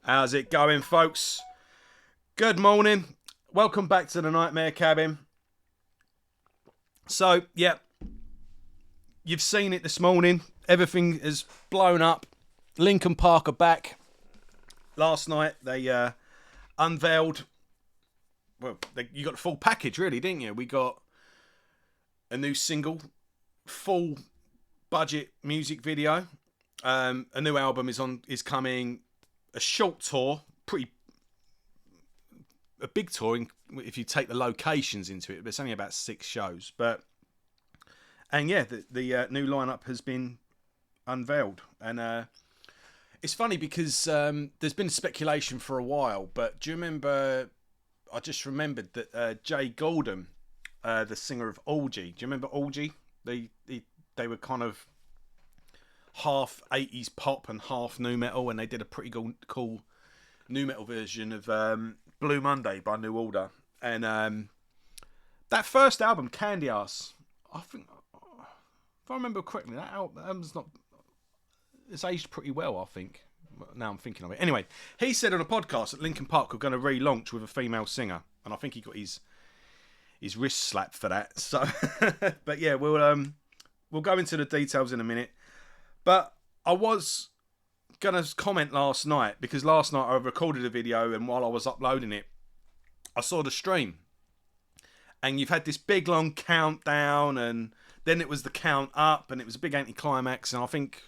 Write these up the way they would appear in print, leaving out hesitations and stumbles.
How's it going, folks? Good morning. Welcome back to the Nightmare Cabin. So, yeah, you've seen it this morning. Everything is blown up. Linkin Park are back. Last night they unveiled. Well, you got the full package, really, didn't you? We got a new single, full budget music video. A new album is coming. A short tour, a big tour if you take the locations into it. But it's only about 6 shows. And yeah, the new lineup has been unveiled, and it's funny because there's been speculation for a while. But do you remember? I just remembered that Jay Golden, the singer of Orgy. Do you remember Orgy? They were kind of half 80s pop and half nu metal, and they did a pretty cool nu metal version of Blue Monday by New Order. And that first album, Candy Ass, I think, if I remember correctly, that album's not, it's aged pretty well, I think. Now I'm thinking of it. Anyway, he said on a podcast that Linkin Park were going to relaunch with a female singer, and I think he got his wrist slapped for that. So, but yeah, we'll go into the details in a minute. But I was going to comment last night, because last night I recorded a video, and while I was uploading it, I saw the stream. And you've had this big long countdown, and then it was the count up, and it was a big anticlimax. And I think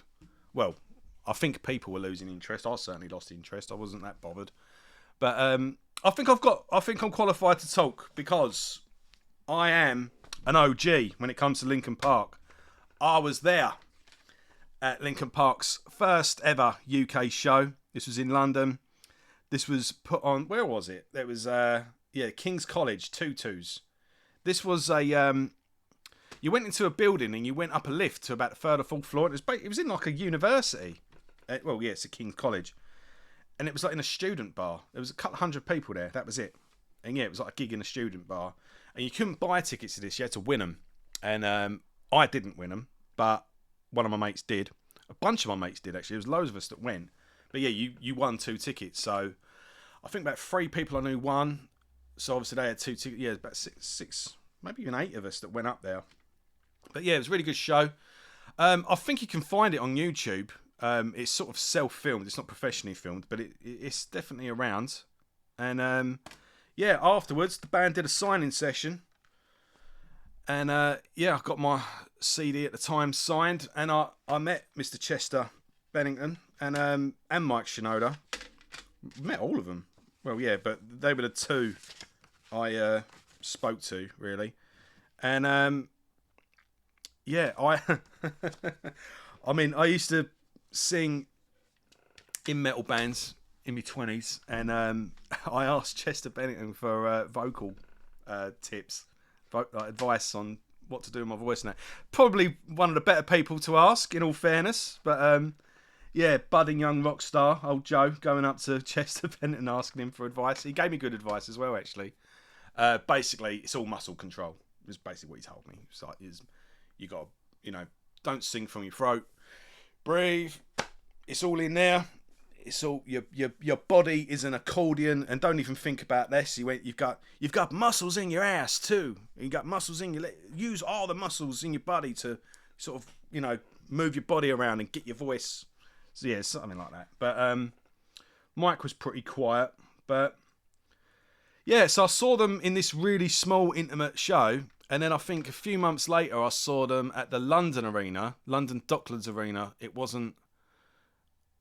people were losing interest. I certainly lost interest. I wasn't that bothered. But I think I'm qualified to talk, because I am an OG when it comes to Linkin Park. I was there at Linkin Park's first ever UK show. This was in London. This was put on, where was it? There was King's College, Tutus. This was you went into a building and you went up a lift to about the third or fourth floor. It was in like a university. It's a King's College. And it was like in a student bar. There was a couple hundred people there. That was it. And yeah, it was like a gig in a student bar. And you couldn't buy tickets to this. You had to win them. And I didn't win them, but one of my mates did. A bunch of my mates did, actually. There was loads of us that went. But yeah, you won 2 tickets. So I think about 3 people I knew won. So obviously they had 2 tickets. Yeah, about six, maybe even 8 of us that went up there. But yeah, it was a really good show. I think you can find it on YouTube. It's sort of self-filmed. It's not professionally filmed, but it's definitely around. And afterwards, the band did a signing session. And I got my CD at the time signed, and I met Mr. Chester Bennington and Mike Shinoda. Met all of them. Well, yeah, but they were the 2 I spoke to, really. And I I used to sing in metal bands in my 20s, and I asked Chester Bennington for vocal tips. Advice on what to do with my voice now. Probably one of the better people to ask, in all fairness. But budding young rock star, old Joe, going up to Chester Bennington asking him for advice. He gave me good advice as well, actually. Basically, it's all muscle control. Is basically what he told me. It's like, you got to, don't sing from your throat. Breathe. It's all in there. It's all your body is an accordion, and don't even think about this. You've got muscles in your ass too. You got muscles in your use all the muscles in your body to sort of move your body around and get your voice. So yeah, something like that. But Mike was pretty quiet. But yeah, so I saw them in this really small, intimate show, and then I think a few months later I saw them at the London Docklands Arena. It wasn't.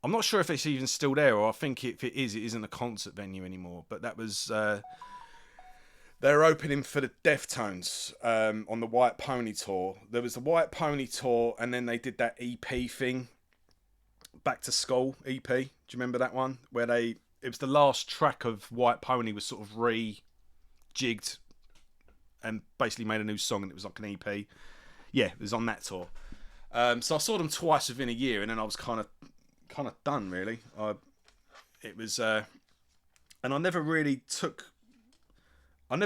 I'm not sure if it's even still there, or I think if it is, it isn't a concert venue anymore. But that was they're opening for the Deftones on the White Pony tour. There was the White Pony tour, and then they did that EP thing, Back to School EP. Do you remember that one? Where it was the last track of White Pony was sort of rejigged and basically made a new song, and it was like an EP. Yeah, it was on that tour. So I saw them twice within a year, and then I was kind of done, really. And I never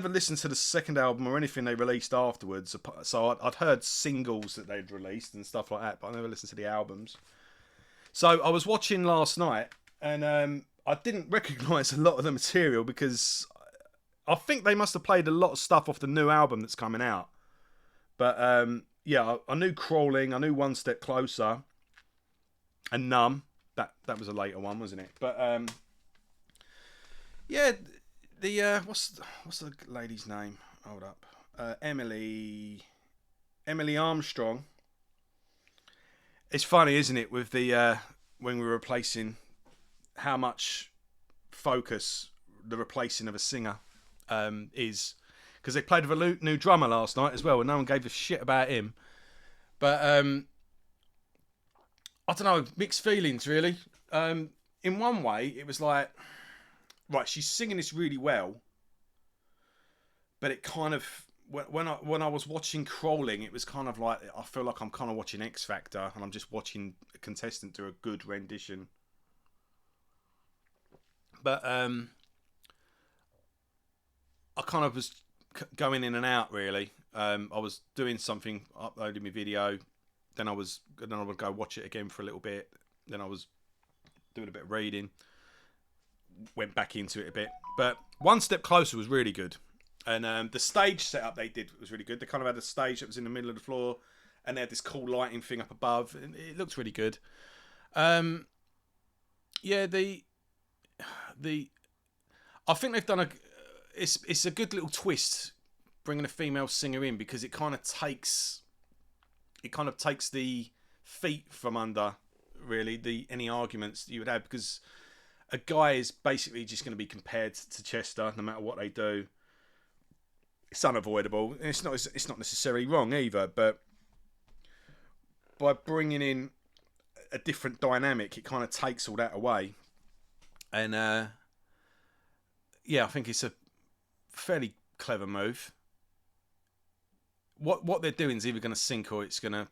listened to the second album or anything they released afterwards. So I'd heard singles that they'd released and stuff like that, but I never listened to the albums. So I was watching last night, and I didn't recognise a lot of the material because I think they must have played a lot of stuff off the new album that's coming out. But yeah, I knew Crawling, I knew One Step Closer, and Numb. That was a later one, wasn't it? But yeah, the what's the lady's name? Hold up, Emily Armstrong. It's funny, isn't it, with the when we were replacing how much focus the replacing of a singer is, because they played with a new drummer last night as well, and no one gave a shit about him. But I don't know, mixed feelings really. In one way, it was like, right, she's singing this really well, but it kind of when I was watching Crawling, it was kind of like I feel like I'm kind of watching X Factor, and I'm just watching a contestant do a good rendition. But I kind of was going in and out really. I was doing something, uploading my video, then I would go watch it again for a little bit. Then I was doing a bit of reading, went back into it a bit. But One Step Closer was really good, and the stage setup they did was really good. They kind of had a stage that was in the middle of the floor, and they had this cool lighting thing up above, and it looked really good. Yeah, I think they've done it's a good little twist bringing a female singer in, because it kind of takes the feet from under really any arguments that you would have, because a guy is basically just going to be compared to Chester no matter what they do. It's unavoidable, and it's not necessarily wrong either, but by bringing in a different dynamic, it kind of takes all that away. And yeah, I think it's a fairly clever move. What they're doing is either going to sink or it's going to.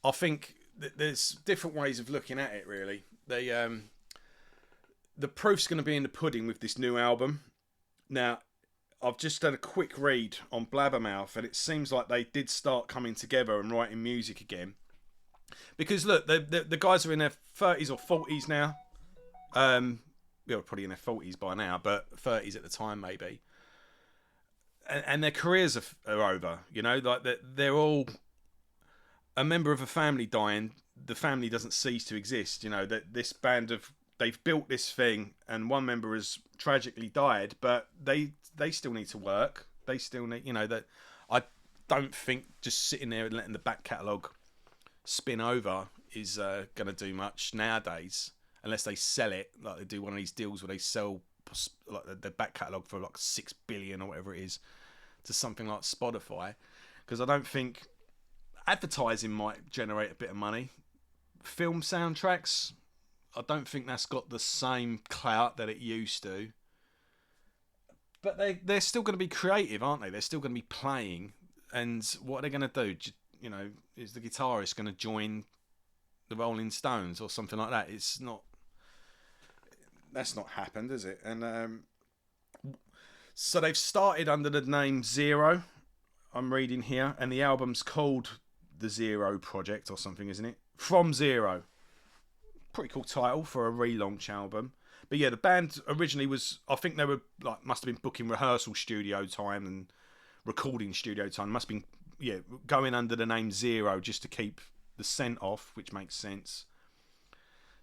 I think there's different ways of looking at it. Really, the proof's going to be in the pudding with this new album. Now, I've just done a quick read on Blabbermouth, and it seems like they did start coming together and writing music again. Because look, the guys are in their 30s or 40s now. They're probably in their 40s by now, but 30s at the time maybe. And their careers are over, you know, like they're all a member of a family dying. The family doesn't cease to exist, you know, that this band they've built this thing, and one member has tragically died, but they still need to work. They still need, you know, that I don't think just sitting there and letting the back catalogue spin over is going to do much nowadays, unless they sell it, like they do one of these deals where they sell like the back catalogue for like 6 billion or whatever it is to something like Spotify, because I don't think advertising might generate a bit of money. Film soundtracks, I don't think that's got the same clout that it used to. But they're still going to be creative, aren't they? They're still going to be playing, and what are they going to do? You know, is the guitarist going to join the Rolling Stones or something like that? It's not. That's not happened, is it? And so they've started under the name Zero. I'm reading here, and the album's called The Zero Project or something, isn't it? From Zero. Pretty cool title for a relaunch album. But yeah, the band originally was, I think they were like, must have been booking rehearsal studio time and recording studio time. Must have been, yeah, going under the name Zero just to keep the scent off, which makes sense.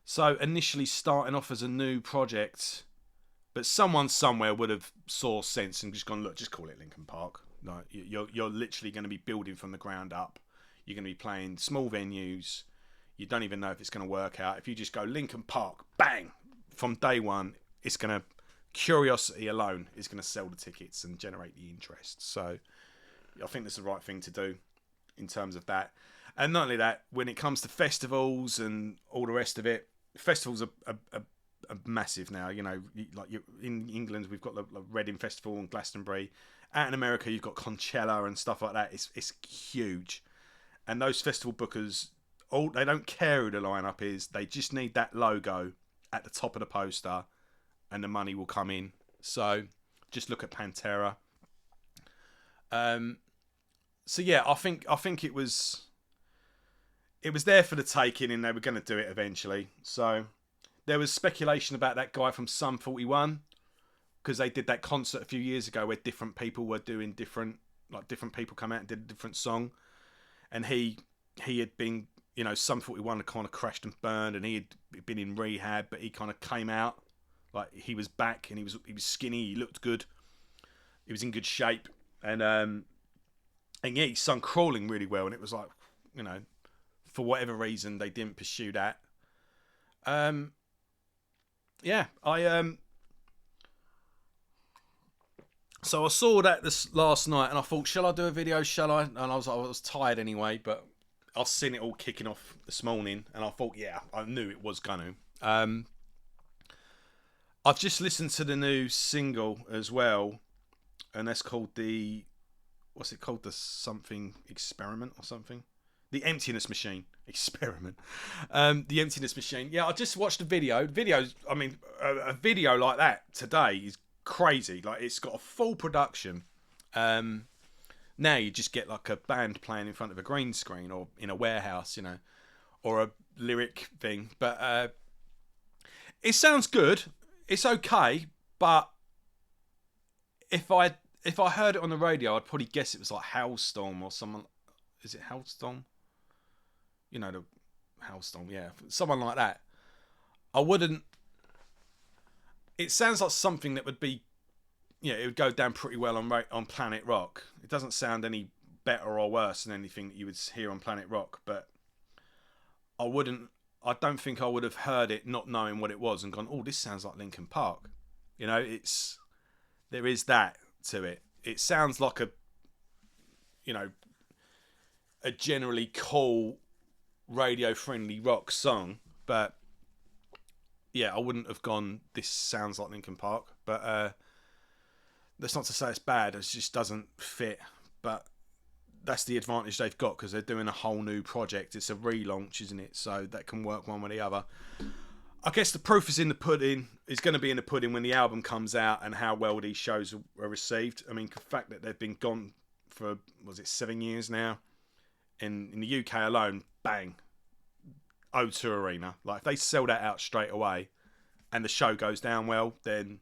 So initially starting off as a new project, but someone somewhere would have saw sense and just gone, look, just call it Linkin Park. Like, you're literally going to be building from the ground up. You're going to be playing small venues. You don't even know if it's going to work out. If you just go Linkin Park, bang, from day one, it's going to, curiosity alone is going to sell the tickets and generate the interest. So I think that's the right thing to do in terms of that. And not only that, when it comes to festivals and all the rest of it, festivals are massive now. You know, like in England, we've got the Reading Festival and Glastonbury. Out in America, you've got Coachella and stuff like that. It's huge. And those festival bookers, they don't care who the lineup is. They just need that logo at the top of the poster, and the money will come in. So just look at Pantera. So yeah, I think it was there for the taking, and they were going to do it eventually. So there was speculation about that guy from Sum 41 because they did that concert a few years ago where different people were doing different people come out and did a different song, and he had been, Sum 41 had kind of crashed and burned, and he had been in rehab, but he kind of came out like he was back, and he was skinny, he looked good, he was in good shape, and yeah, he sung Crawling really well, and it was like, for whatever reason they didn't pursue that. Yeah, so I saw that this last night, and I thought, shall I do a video? Shall I? And I was tired anyway, but I've seen it all kicking off this morning, and I thought, yeah, I knew it was going to. I've just listened to the new single as well, and that's called what's it called? The something experiment or something? The Emptiness Machine experiment. The Emptiness Machine. Yeah, I just watched a video. Videos. I mean, a video like that today is crazy. Like, it's got a full production. Now you just get like a band playing in front of a green screen or in a warehouse, or a lyric thing. But it sounds good. It's okay. But if I heard it on the radio, I'd probably guess it was like Hailstorm or someone. Is it Hailstorm? The Hailstorm, yeah, someone like that. I wouldn't. It sounds like something that would be, it would go down pretty well on Planet Rock. It doesn't sound any better or worse than anything that you would hear on Planet Rock, but I don't think I would have heard it not knowing what it was and gone, oh, this sounds like Linkin Park. There is that to it. It sounds like a generally cool, radio-friendly rock song, but yeah, I wouldn't have gone, this sounds like Linkin Park, but that's not to say it's bad, it just doesn't fit, but that's the advantage they've got because they're doing a whole new project. It's a relaunch, isn't it? So that can work one way or the other. I guess the proof is in the pudding. It's going to be in the pudding when the album comes out and how well these shows are received. I mean, the fact that they've been gone for, 7 years now? In the UK alone, bang, O2 Arena. Like, if they sell that out straight away and the show goes down well, then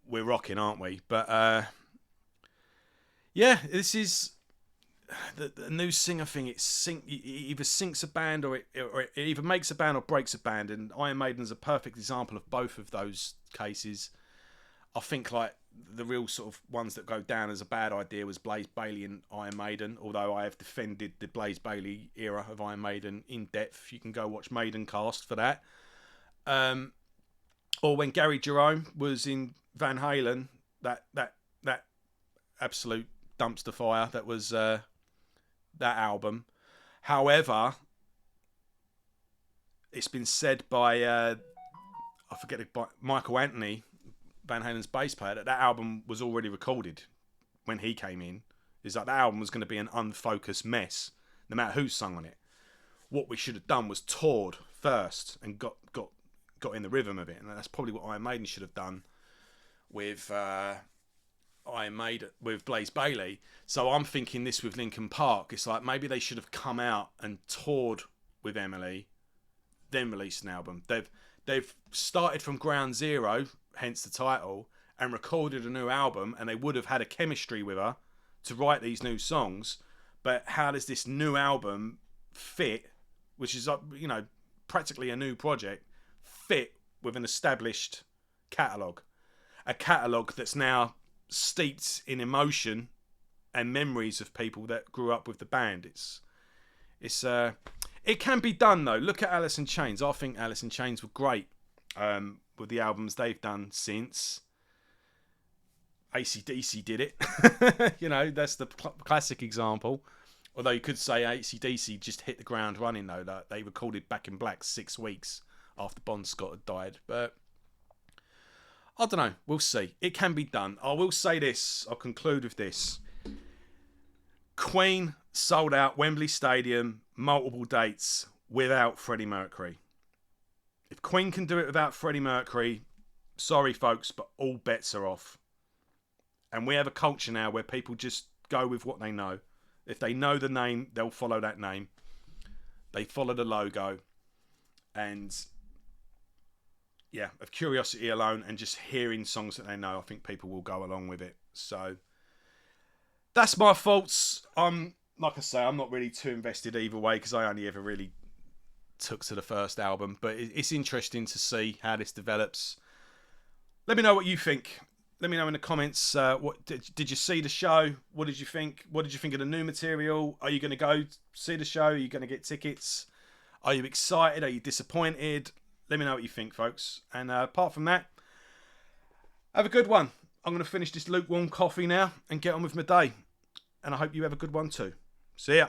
we're rocking, aren't we? But yeah, this is the new singer thing. It either sinks a band or it either makes a band or breaks a band, and Iron Maiden's a perfect example of both of those cases. I think like the real sort of ones that go down as a bad idea was Blaze Bayley and Iron Maiden, although I have defended the Blaze Bayley era of Iron Maiden in depth. You can go watch Maiden Cast for that. Or when Gary Jerome was in Van Halen, that absolute dumpster fire that was that album. However, it's been said by Michael Anthony, Van Halen's bass player, that album was already recorded when he came in. It's like that album was going to be an unfocused mess, no matter who sung on it. What we should have done was toured first and got in the rhythm of it, and that's probably what Iron Maiden should have done with with Blaze Bayley. So I'm thinking this with Linkin Park. It's like maybe they should have come out and toured with Emily, then released an album. They've started from ground zero, hence the title, and recorded a new album, and they would have had a chemistry with her to write these new songs. But how does this new album fit, which is practically a new project, fit with an established catalogue? A catalogue that's now steeped in emotion and memories of people that grew up with the band. It can be done though. Look at Alice in Chains. I think Alice in Chains were great with the albums they've done since. AC/DC did it. That's the classic example. Although you could say AC/DC just hit the ground running though. That they recorded Back in Black 6 weeks after Bon Scott had died. But I don't know. We'll see. It can be done. I will say this. I'll conclude with this. Queen sold out Wembley Stadium, multiple dates, without Freddie Mercury. If Queen can do it without Freddie Mercury, sorry folks, but all bets are off. And we have a culture now where people just go with what they know. If they know the name, they'll follow that name. They follow the logo. and yeah, of curiosity alone, and just hearing songs that they know, I think people will go along with it. So that's my thoughts. Like I say, I'm not really too invested either way because I only ever really took to the first album, but it's interesting to see how this develops. Let me know what you think. Let me know in the comments. What did you see the show? What did you think? What did you think of the new material? Are you going to go see the show? Are you going to get tickets? Are you excited? Are you disappointed? Let me know what you think, folks. And apart from that, have a good one. I'm going to finish this lukewarm coffee now and get on with my day. And I hope you have a good one too. See ya.